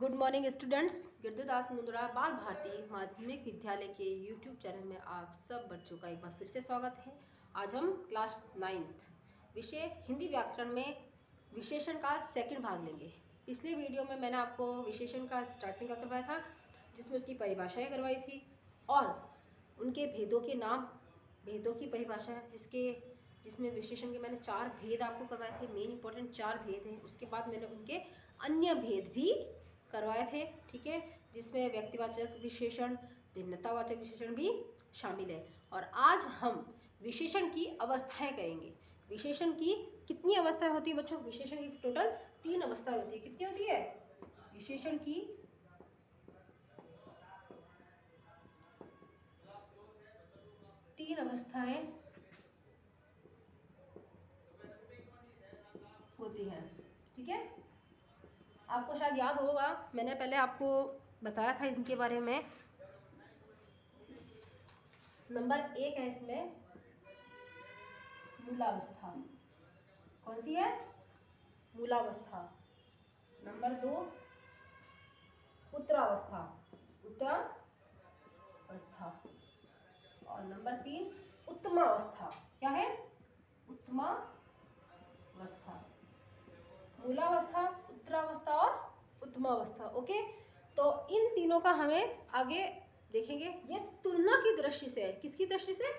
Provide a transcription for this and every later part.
Good morning students. Girdhardas Mundada Bal Bharati माध्यमिक विद्यालय के यूट्यूब चैनल में आप सब बच्चों का एक बार फिर से स्वागत है। आज हम क्लास 9th विषय हिंदी व्याकरण में विशेषण का सेकंड भाग लेंगे। पिछले वीडियो में मैंने आपको विशेषण का स्टार्टिंग का करवाया था, जिसमें उसकी परिभाषाएं करवाई थी और उनके भेदों के नाम, भेदों की परिभाषा, जिसमें विशेषण के मैंने 4 भेद आपको करवाए थे। मेन इंपॉर्टेंट 4 भेद हैं। उसके बाद मैंने उनके अन्य भेद भी करवाए थे, ठीक है, जिसमें व्यक्तिवाचक विशेषण, भिन्नतावाचक विशेषण भी शामिल है। और आज हम विशेषण की अवस्थाएं करेंगे। विशेषण की कितनी अवस्थाएं होती है बच्चों? विशेषण की टोटल 3 अवस्थाएं होती है। कितनी होती है? विशेषण की 3 अवस्थाएं होती हैं, ठीक है। आपको शायद याद होगा, मैंने पहले आपको बताया था इनके बारे में। नंबर 1 है इसमें मूलावस्था। कौन सी है? मूलावस्था। नंबर 2 उत्तरावस्था, उत्तरावस्था। और नंबर 3 उत्तमावस्था। क्या है? उत्तमावस्था। मूलावस्था, उत्तरावस्था और उत्तमावस्था। ओके, तो इन तीनों का हमें आगे देखेंगे। ये तुलना की दृष्टि से है। किसकी दृष्टि से?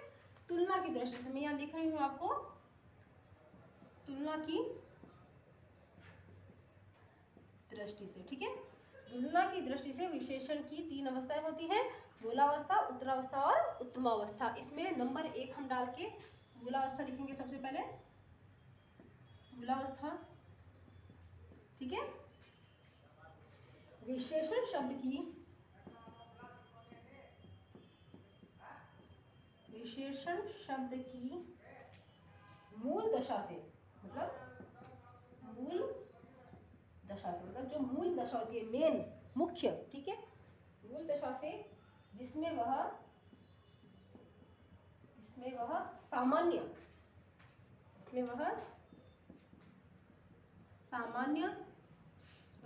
तुलना की दृष्टि से। मैं यहाँ लिख रही हूँ आपको, तुलना की दृष्टि से, ठीक है। तुलना की दृष्टि से विशेषण की 3 अवस्थाएं होती हैं, मूलावस्था, उत्तरावस्था और उत्तमावस्था। इसमें नंबर 1 हम डाल के मूलावस्था लिखेंगे सबसे पहले, मूलावस्था, ठीक है। विशेषण शब्द की मूल दशा से, मूल दशा से मतलब जो मूल दशा होती है, मेन, मुख्य, ठीक है, मूल दशा से जिसमें वह सामान्य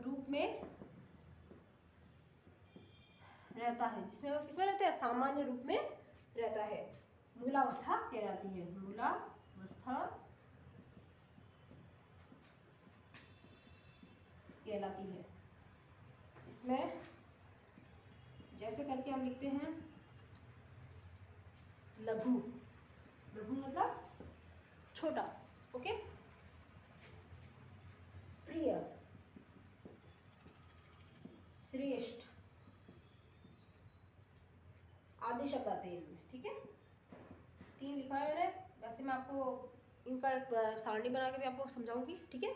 रूप में रहता है, जिसमें वह किसमें रहता है? सामान्य रूप में रहता है, मूलावस्था कहलाती है। मूलावस्था कहलाती है। इसमें जैसे करके हम लिखते हैं लघु, लघु मतलब छोटा, ओके। प्रिय, श्रेष्ठ आदि शब्द आते हैं इनमें, ठीक है। 3 लिखा है मैंने। वैसे मैं आपको इनका एक सारणी बना के भी आपको समझाऊंगी, ठीक है।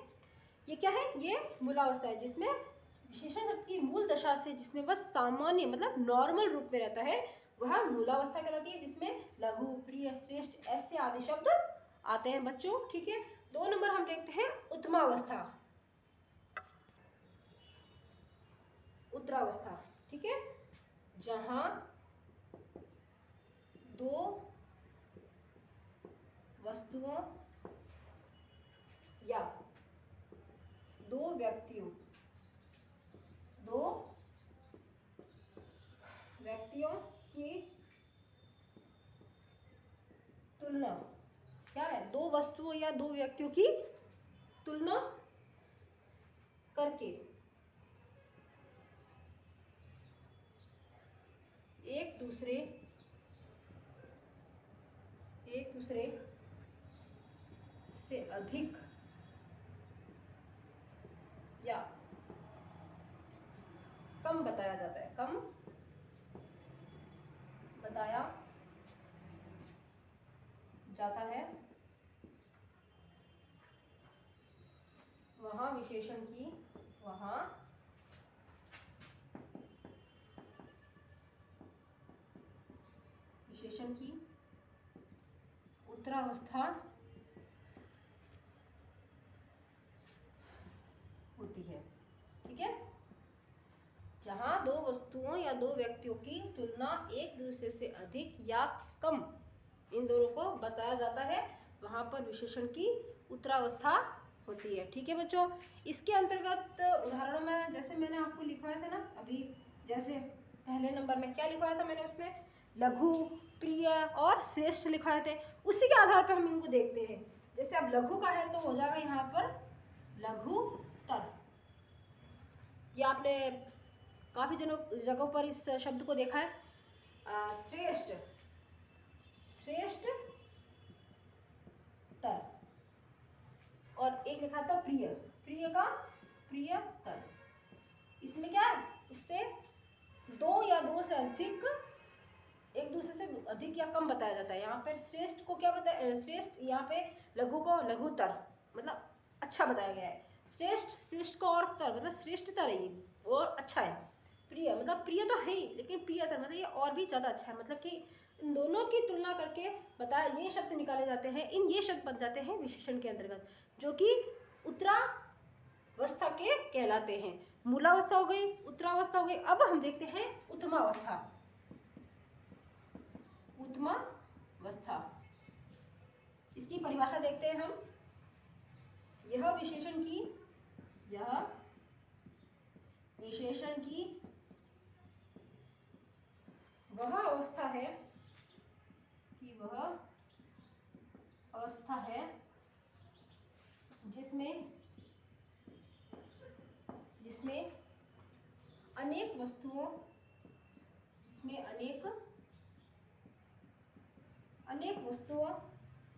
ये क्या है? ये मूलावस्था है, जिसमें विशेषण शब्द की मूल दशा से जिसमें वह सामान्य मतलब नॉर्मल रूप में रहता है, वह मूलावस्था कहलाती है, जिसमें लघु, प्रिय, श्रेष्ठ ऐसे आदि शब्द आते हैं बच्चों, ठीक है। 2 नंबर हम देखते हैं उत्तमावस्था, उत्तरावस्था, ठीक है, जहां 2 वस्तुओं या 2 व्यक्तियों की तुलना, क्या है? 2 वस्तुओं या 2 व्यक्तियों की तुलना करके एक दूसरे से अधिक या कम बताया जाता है, कम बताया जाता है, वहां विशेषण की उत्तरावस्था होती है, ठीक है। जहां 2 वस्तुओं या 2 व्यक्तियों की तुलना एक दूसरे से अधिक या कम, इन दोनों को बताया जाता है, वहां पर विशेषण की उत्तरावस्था होती है, ठीक है बच्चों। इसके अंतर्गत उदाहरणों में जैसे मैंने आपको लिखवाए थे ना अभी, जैसे पहले नंबर में क्या लिखवाया था मैंने उसमें, लघु, प्रिय और श्रेष्ठ लिखवाए थे। उसी के आधार पर हम इनको देखते हैं। जैसे अब लघु का है तो हो जाएगा यहाँ पर लघुतर। ये आपने काफी जगहों पर इस शब्द को देखा है। श्रेष्ठ, श्रेष्ठ तर, और एक लिखा था प्रिय, प्रिय का प्रियतर। इसमें क्या है, इससे दो या दो से अधिक, एक दूसरे से अधिक या कम बताया जाता है। यहाँ पे श्रेष्ठ को क्या बताया, श्रेष्ठ, यहाँ पे लघु को लघुतर, मतलब अच्छा बताया गया है। श्रेष्ठ, श्रेष्ठ को और तर मतलब श्रेष्ठतर है ये, और अच्छा है। प्रिय मतलब प्रिय तो है ही, लेकिन प्रियतर मतलब ये और भी ज्यादा अच्छा है। मतलब कि इन दोनों की तुलना करके बताया, ये शब्द निकाले जाते हैं, ये शब्द बन जाते हैं विशेषण के अंतर्गत, जो कि उत्तरावस्था के कहलाते हैं। मूलावस्था हो गई, उत्तरावस्था हो गई। अब हम देखते हैं उत्तमावस्था। उत्तमावस्था, इसकी परिभाषा देखते हैं हम। यह विशेषण की वह अवस्था है जिसमें अनेक वस्तुओं,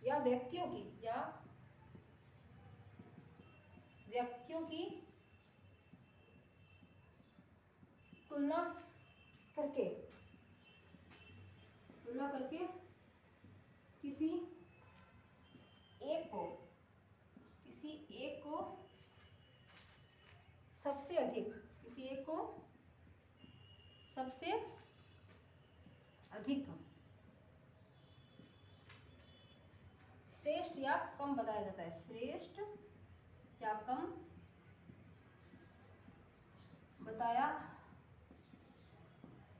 या व्यक्तियों की तुलना करके किसी एक को सबसे अधिक श्रेष्ठ या कम बताया जाता है। श्रेष्ठ या कम बताया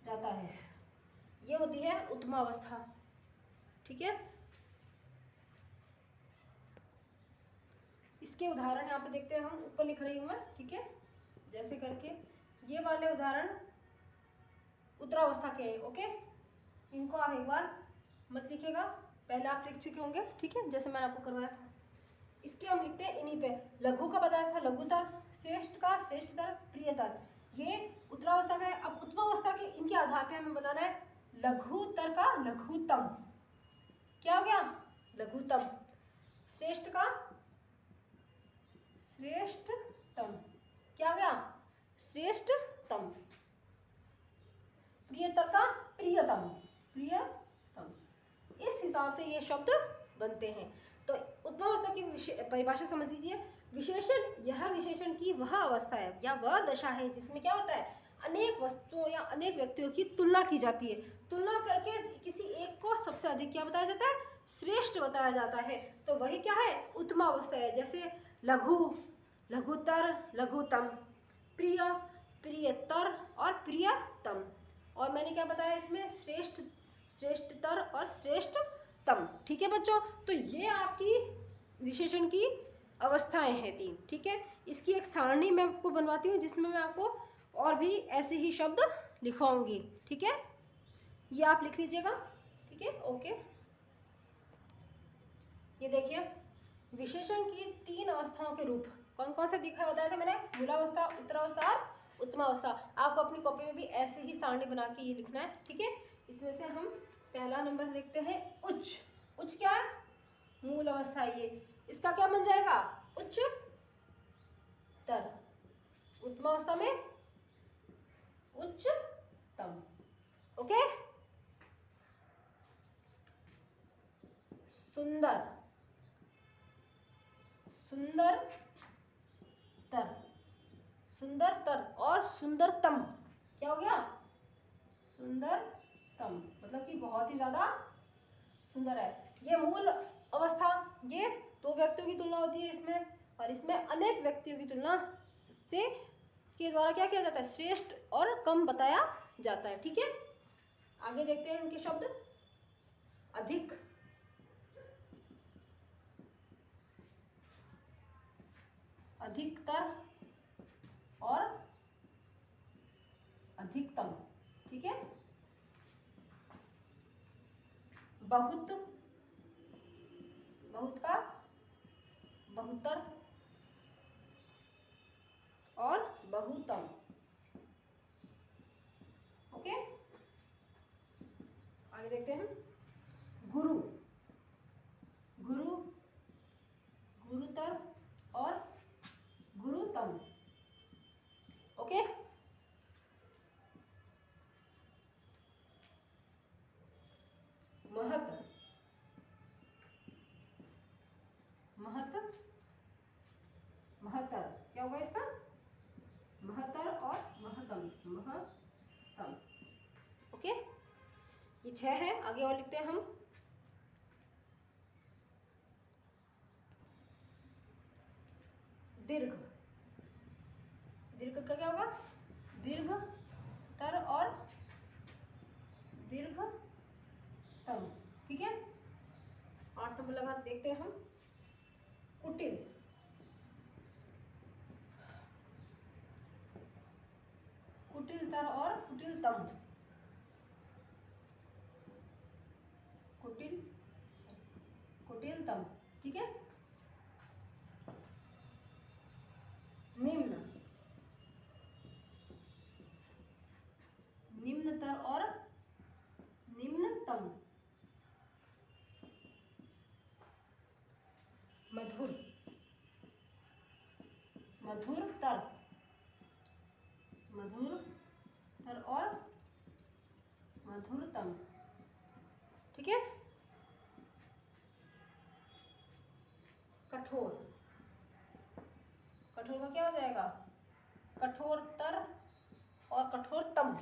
जाता है, ये होती है उत्तमावस्था। ठीक है, इसके उदाहरण यहाँ पे देखते हैं हम, ऊपर लिख रही हूँ मैं। ठीक है, जैसे करके ये वाले उदाहरण उत्तरावस्था के हैं। ओके, इनको आप एक बार मत लिखिएगा, पहले आप लिख चुके होंगे। ठीक है, जैसे मैंने आपको करवाया था। इसके हम लिखते हैं इन्हीं पे। लघु का बताया था लघुतर, श्रेष्ठ का श्रेष्ठतर, प्रियतर, ये उत्तरावस्था का है। अब उत्तमावस्था के इनके आधार पे हमें बताना है लघुतर का लघुतम। क्या हो गया, लघुतम। श्रेष्ठ का श्रेष्ठतम, क्या हो गया, श्रेष्ठतम। प्रियतर का प्रियतम, इस हिसाब से ये शब्द बनते हैं। तो उत्तमावस्था की परिभाषा समझ लीजिए। विशेषण, यह विशेषण की वह अवस्था है या वह दशा है जिसमें क्या होता है, अनेक वस्तुओं या अनेक व्यक्तियों की तुलना की जाती है। तुलना करके किसी एक को सबसे अधिक क्या बताया जाता है, श्रेष्ठ बताया जाता है। तो वही क्या है, उत्तमावस्था है। जैसे लघु, लघुतर, लघुतम, प्रिय, प्रियतर और प्रियतम। और मैंने क्या बताया इसमें, श्रेष्ठ, श्रेष्ठतर और श्रेष्ठतम। ठीक है बच्चों, तो ये आपकी विशेषण की अवस्थाएं हैं 3। ठीक है, इसकी एक सारणी मैं आपको बनवाती हूँ जिसमें मैं आपको और भी ऐसे ही शब्द लिखवाऊंगी। ठीक है, ये आप लिख लीजिएगा। ठीक है, ओके। ये देखिए, विशेषण की 3 अवस्थाओं के रूप कौन कौन से दिखा बताया था मैंने, मूलावस्था, उत्तरावस्था और उत्तमावस्था। आपको अपनी कॉपी में भी ऐसे ही सारणी बना के ये लिखना है। ठीक है, इसमें से हम पहला नंबर देखते हैं उच्च। उच्च क्या है, मूल अवस्था। ये इसका क्या बन जाएगा, उच्चतर। उत्तमावस्था में उच्चतम। ओके, सुंदर, सुंदरतर, सुंदरतर और सुंदरतम। क्या हो गया, सुंदरतम, मतलब कि बहुत ही ज्यादा सुंदर है। ये मूल अवस्था, ये 2 व्यक्तियों की तुलना होती है इसमें, और इसमें अनेक व्यक्तियों की तुलना से के द्वारा क्या किया जाता है, श्रेष्ठ और कम बताया जाता है। ठीक है, आगे देखते हैं इनके शब्द। अधिक, अधिकतर और अधिकतम, ठीक है। बहुत, बहुत का बहुतर और बहुतम, ओके। आगे देखते हैं। गुरु, गुरु, गुरुतर और गुरुतम, ओके। महत, महत, महतर, क्या होगा इसका? महतर और महतम, महतम, ओके। ये 6 है। आगे और लिखते हैं हम। दीर्घ, दीर्घ का क्या होगा? दीर्घ तर और दीर्घ तम, ठीक है। 8 नंबर लगा देखते हैं हम। कुटिल, कुटिल तर और कुटिल तम, कुटिल, कुटिल तम, ठीक है। निम्न, निम्नतर और निम्नतम, मधुर, मधुरतर, मधुरतर और मधुरतम, ठीक है। कठोर, कठोर का क्या हो जाएगा? कठोरतर और कठोरतम,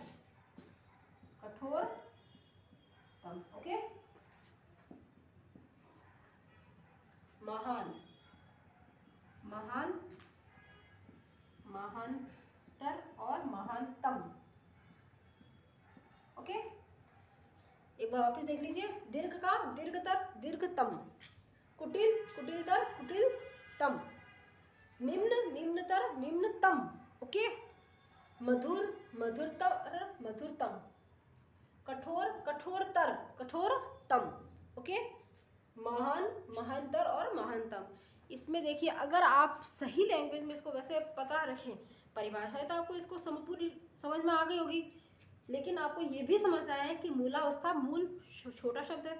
कठोरतम, ओके। महान, महान, महानतर और महानतम, ओके। एक बार वापस देख लीजिए। दीर्घ का दीर्घ तक दीर्घतम, कुटिल कुटिलतर कुटिलतम, निम्न निम्नतर निम्नतम, ओके। मधुर मधुरतर मधुरतम, कठोर कठोरतर कठोरतम, ओके। महान महानतर और महानतम। इसमें देखिए, अगर आप सही लैंग्वेज में इसको वैसे पता रखें, परिभाषाएं तो आपको इसको पूरी समझ में आ गई होगी, लेकिन आपको ये भी समझना है कि मूलावस्था मूल छोटा शब्द है।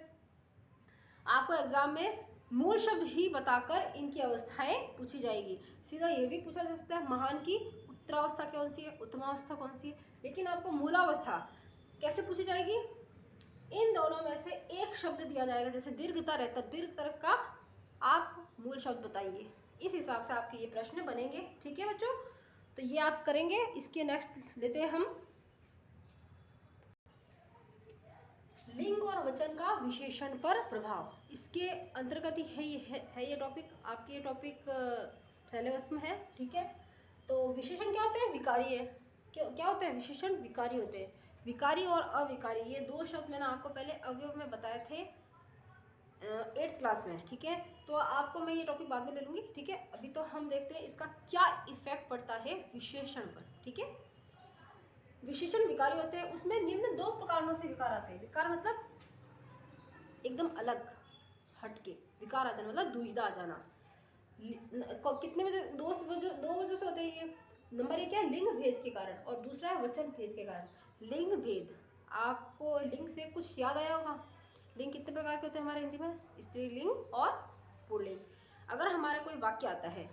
आपको एग्जाम में मूल शब्द ही बताकर इनकी अवस्थाएं पूछी जाएगी। सीधा ये भी पूछा जा सकता है महान की उत्तरावस्था कौन सी है, उत्तमावस्था कौन सी है, लेकिन आपको मूलावस्था कैसे पूछी जाएगी? इन दोनों में से एक शब्द दिया जाएगा। जैसे दीर्घतर है, तब दीर्घतर का आप मूल शब्द बताइए। इस हिसाब से आपके ये प्रश्न बनेंगे, ठीक है बच्चों। तो ये आप करेंगे। इसके नेक्स्ट लेते हैं हम लिंग और वचन का विशेषण पर प्रभाव। इसके अंतर्गत ही है ये टॉपिक। आपके ये टॉपिक सिलेबस में है, ठीक है। तो विशेषण क्या होते हैं? विकारी है। क्या होते हैं? विशेषण विकारी होते हैं। विकारी और अविकारी, ये दो शब्द मैंने आपको पहले अवयव में बताए थे 8th क्लास में, ठीक है। तो आपको मैं ये टॉपिक बाद में ले लूँगी, ठीक है। अभी तो हम देखते हैं इसका क्या इफेक्ट पड़ता है विशेषण पर, ठीक है। विशेषण विकारी होते हैं, उसमें निम्न 2 प्रकारों से विकार आते हैं। विकार मतलब एकदम अलग हटके, विकार आ जाना मतलब दुविधा आ जाना। कितने वजह? 2 वजह से होते हैं ये। नंबर 1 है लिंग भेद के कारण, और दूसरा है वचन भेद के कारण। लिंग भेद, आपको लिंग से कुछ याद आया होगा। लिंग कितने प्रकार के होते हैं हमारे हिंदी में? स्त्रीलिंग और पुल्लिंग। अगर हमारा कोई वाक्य आता है,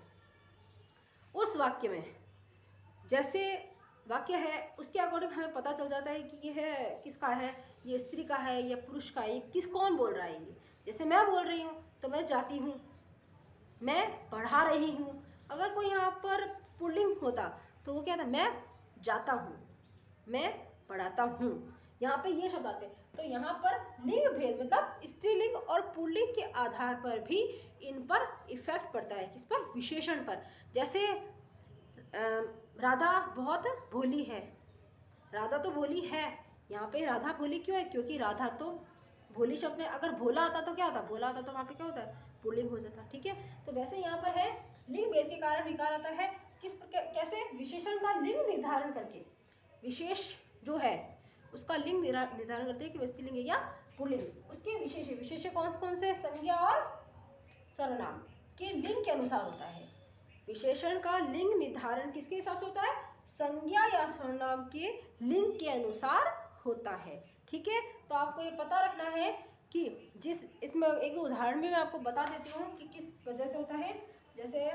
उस वाक्य में जैसे वाक्य है उसके अकॉर्डिंग हमें पता चल जाता है कि ये है किसका है, ये स्त्री का है या पुरुष का है, ये कौन बोल रहा है। ये जैसे मैं बोल रही हूँ तो मैं जाती हूँ, मैं पढ़ा रही हूँ। अगर कोई यहाँ पर पुल्लिंग होता तो वो क्या था? मैं जाता हूँ, मैं पढ़ाता हूँ। यहाँ पे ये शब्द आते हैं। तो यहाँ पर लिंग भेद मतलब स्त्रीलिंग और पुल्लिंग के आधार पर भी इन पर इफेक्ट पड़ता है। किस पर? विशेषण पर। जैसे राधा बहुत भोली है, राधा तो भोली है। यहाँ पे राधा भोली क्यों है? क्योंकि राधा तो भोली शब्द में अगर भोला आता तो क्या होता? भोला आता तो वहाँ पे क्या होता है? पुल्लिंग हो जाता, ठीक है। तो वैसे यहाँ पर है लिंग भेद के कारण विकार आता है। कैसे? विशेषण का लिंग निर्धारण करके। विशेष जो है उसका लिंग निर्धारण करते हैं कि वह स्त्रीलिंग है या पुल्लिंग। उसके विशेष कौन कौन से? संज्ञा और सर्वनाम के लिंग के अनुसार होता है। विशेषण का लिंग निर्धारण किसके हिसाब से होता है? संज्ञा या सर्वनाम के लिंग के अनुसार होता है। ठीक है, तो आपको ये पता रखना है कि जिस इसमें एक उदाहरण भी मैं आपको बता देती हूँ कि किस वजह से होता है। जैसे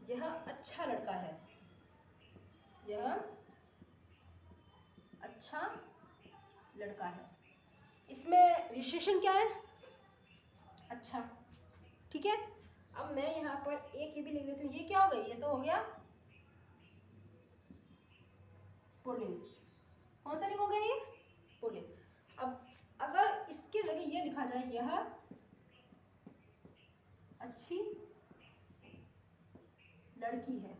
यह अच्छा लड़का है, यह अच्छा लड़का है, इसमें विशेषण क्या है? अच्छा। ठीक है, अब मैं यहाँ पर एक ये भी लिख देती हूँ, ये क्या हो गई? ये तो हो गया पुल्लिंग। कौन सा लिंग हो गया? ये पुल्लिंग। अब अगर इसके जगह ये लिखा जाए, यह अच्छी लड़की है,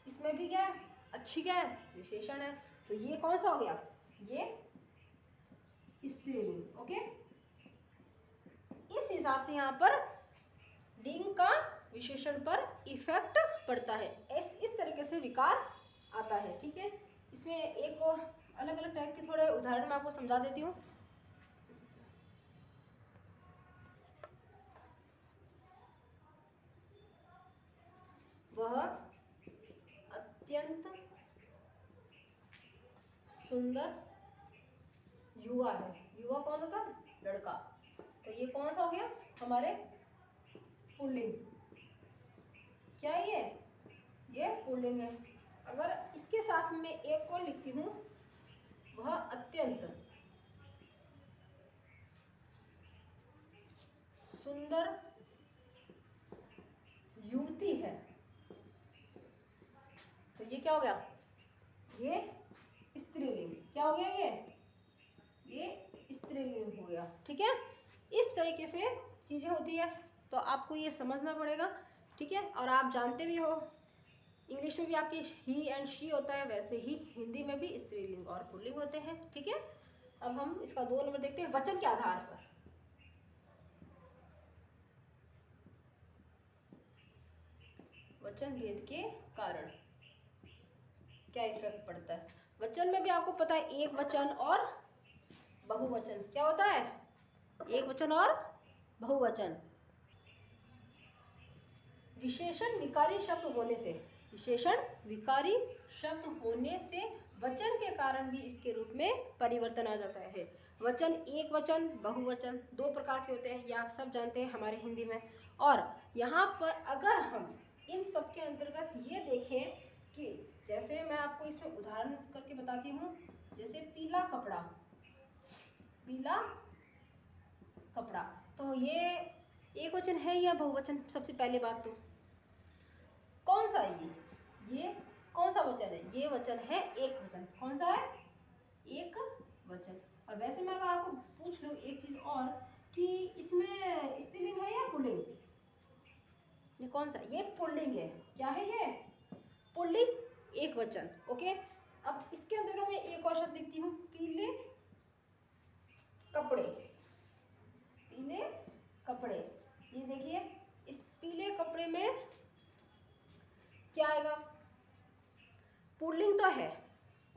इसमें भी क्या है? अच्छी क्या है? विशेषण है, तो ये कौन सा हो गया? ये स्त्रीलिंग। ओके, इस हिसाब से यहाँ पर लिंग का विशेषण पर इफेक्ट पड़ता है। इस तरीके से विकार आता है। ठीक है, इसमें एक अलग अलग टाइप के थोड़े उदाहरण मैं आपको समझा देती हूँ। वह अत्यंत सुंदर युवा है। युवा कौन होता? लड़का। तो ये कौन सा हो गया? हमारे पुल्लिंग। क्या है ये पुल्लिंग है। अगर इसके साथ में एक और लिखती हूँ, वह अत्यंत सुंदर युवती है, तो ये क्या हो गया? ये स्त्रीलिंग। क्या हो गया? ये स्त्रीलिंग हो गया। ठीक है, इस तरीके से चीजें होती है, तो आपको ये समझना पड़ेगा। ठीक है, और आप जानते भी हो इंग्लिश में भी आपकी ही एंड शी होता है, वैसे ही हिंदी में भी स्त्रीलिंग और पुल्लिंग होते हैं। ठीक है, अब हम इसका 2 नंबर देखते हैं, वचन के आधार पर। वचन भेद के कारण क्या इफेक्ट पड़ता है? वचन में भी आपको पता है, एक वचन और बहुवचन। क्या होता है? एक वचन और बहुवचन। विशेषण विकारी शब्द होने से, विशेषण विकारी शब्द होने से वचन के कारण भी इसके रूप में परिवर्तन आ जाता है। वचन एक वचन, बहुवचन 2 प्रकार के होते हैं, ये आप सब जानते हैं हमारे हिंदी में। और यहाँ पर अगर हम इन सब के अंतर्गत ये देखें कि जैसे मैं आपको इसमें उदाहरण करके बताती हूँ, जैसे पीला कपड़ा, पीला कपड़ा, तो ये एक वचन है या बहुवचन? सबसे पहले बात तो कौन सा है ये कौन सा वचन है? ये वचन है एक वचन। कौन सा है? एक वचन। और वैसे मैं अगर आपको पूछ लूं एक चीज और कि इसमें स्त्रीलिंग है या पुल्लिंग? ये कौन सा? ये पुल्लिंग है। क्या है ये? पुल्लिंग एक वचन। ओके, अब इसके अंतर्गत मैं एक और शब्द लिखती हूँ, पीले कपड़े। पीले कपड़े, ये देखिए इस पीले कपड़े में क्या आएगा? पुल्लिंग तो है।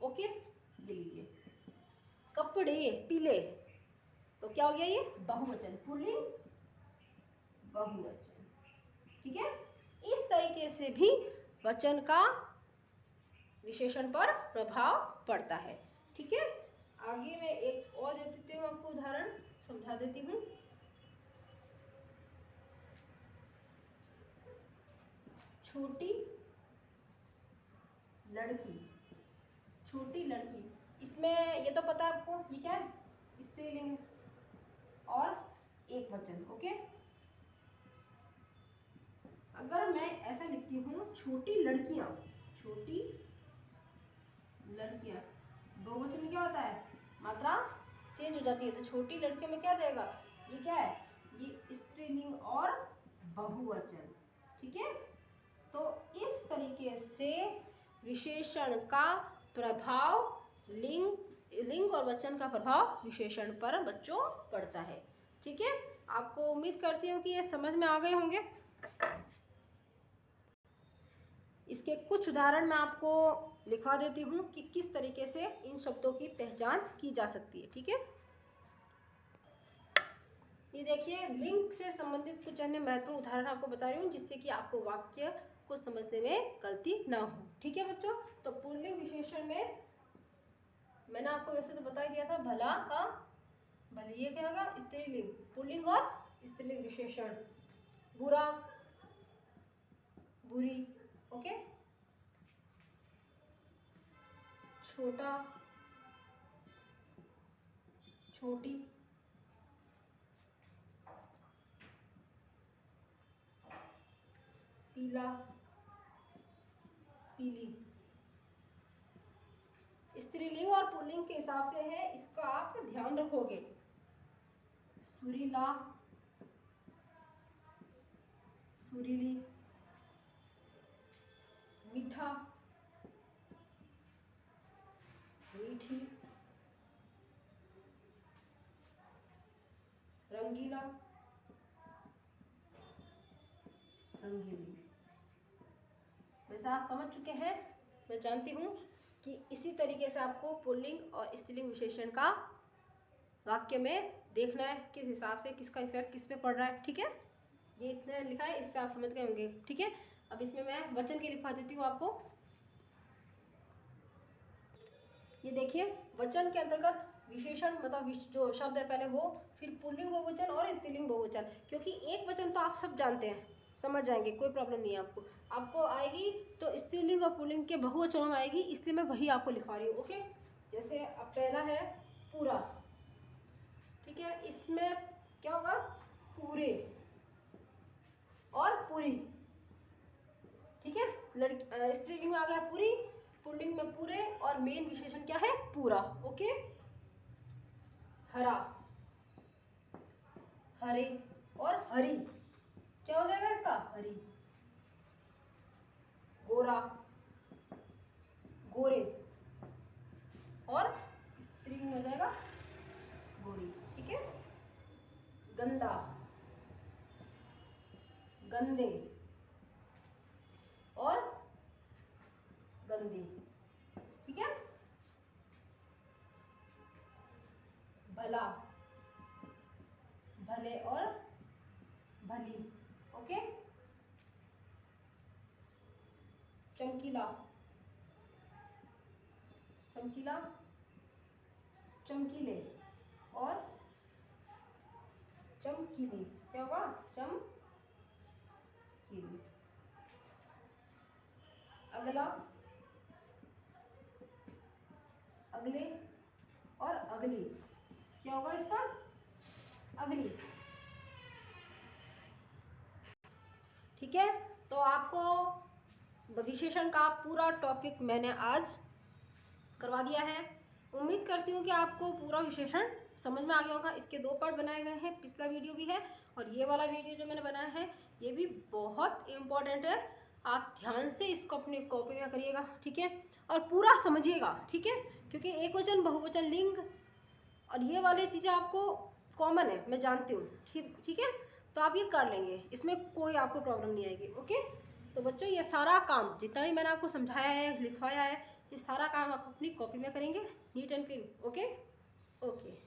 ओके, ये लीजिए कपड़े पीले, तो क्या हो गया? ये बहुवचन, पुल्लिंग बहुवचन। ठीक है, इस तरीके से भी वचन का विशेषण पर प्रभाव पड़ता है। ठीक है, आगे मैं एक और दे देती हूँ, आपको उदाहरण समझा देती हूँ। छोटी लड़की, छोटी लड़की, इसमें ये तो पता है आपको, ये क्या है? स्त्रीलिंग और एक वचन। ओके, अगर मैं ऐसा लिखती हूँ, छोटी लड़कियां, छोटी लड़कियां, बहुवचन में क्या होता है? मात्रा चेंज हो जाती है, तो छोटी लड़कियों में क्या जाएगा? ये क्या है? ये स्त्रीलिंग और बहुवचन। ठीक है, तो इस तरीके से विशेषण का प्रभाव लिंग और वचन का प्रभाव विशेषण पर बच्चों पड़ता है। ठीक है, आपको उम्मीद करती हूँ कि ये समझ में आ गए होंगे। इसके कुछ उदाहरण मैं आपको लिखवा देती हूँ कि किस तरीके से इन शब्दों की पहचान की जा सकती है। ठीक है, ये देखिए लिंग से संबंधित कुछ अन्य महत्वपूर्ण उदाहरण आपको बता रही हूँ जिससे कि आपको वाक्य को समझने में गलती ना हो। ठीक है बच्चों, तो पुल्लिंग विशेषण में मैंने आपको वैसे तो बता ही दिया था, भला का भले, ये क्या होगा स्त्रीलिंग, पुल्लिंग और स्त्रीलिंग विशेषण, बुरा बुरी, ओके, छोटा छोटी, पीला पीली। स्त्रीलिंग और पुल्लिंग के हिसाब से है, इसका आप ध्यान रखोगे। सुरीला सुरीली, मीठा मीठी, रंगीला रंगीली। वैसे आप समझ चुके हैं, मैं जानती हूँ कि इसी तरीके से आपको पुल्लिंग और स्त्रीलिंग विशेषण का वाक्य में देखना है किस हिसाब से, किसका इफेक्ट किस पे पड़ रहा है। ठीक है, ये इतना लिखा है, इससे आप समझ गए होंगे। ठीक है, अब इसमें मैं वचन की लिखवा देती हूँ आपको। ये देखिए वचन के अंतर्गत विशेषण मतलब जो शब्द है पहले वो, फिर पुल्लिंग बहुवचन और स्त्रीलिंग बहुवचन। क्योंकि एक वचन तो आप सब जानते हैं, समझ जाएंगे, कोई प्रॉब्लम नहीं है आपको आएगी तो स्त्रीलिंग और पुल्लिंग के बहुवचनों में आएगी, इसलिए मैं वही आपको लिखवा रही हूँ। ओके, जैसे अब पहला है पूरा, ठीक है, इसमें क्या होगा पूरे और पूरी। ठीक है, स्त्रीलिंग में आ गया पूरी, पुल्लिंग में पूरे, और मेन विशेषण क्या है पूरा। ओके, हरा हरे और हरी, क्या हो जाएगा इसका हरी। गोरा गोरे और स्त्रीलिंग हो जाएगा गोरी। ठीक है, गंदा गंदे और गंदी। ठीक है, भला भले और भली। ओके, चमकीला चमकीला चमकीले और चमकीली, क्या होगा चमकीली। अगला अगले और अगली, क्या होगा इसका अगली। ठीक है, तो आपको विशेषण का पूरा टॉपिक मैंने आज करवा दिया है। उम्मीद करती हूँ कि आपको पूरा विशेषण समझ में आ गया होगा। इसके 2 पार्ट बनाए गए हैं, पिछला वीडियो भी है और ये वाला वीडियो जो मैंने बनाया है ये भी बहुत इम्पोर्टेंट है। आप ध्यान से इसको अपनी कॉपी में करिएगा, ठीक है, और पूरा समझिएगा। ठीक है, क्योंकि एक वचन बहुवचन लिंग और ये वाली चीज़ें आपको कॉमन है, मैं जानती हूँ। ठीक है, तो आप ये कर लेंगे, इसमें कोई आपको प्रॉब्लम नहीं आएगी। ओके, तो बच्चों ये सारा काम जितना भी मैंने आपको समझाया है लिखवाया है, ये सारा काम आप अपनी कॉपी में करेंगे neat and clean. Okay okay.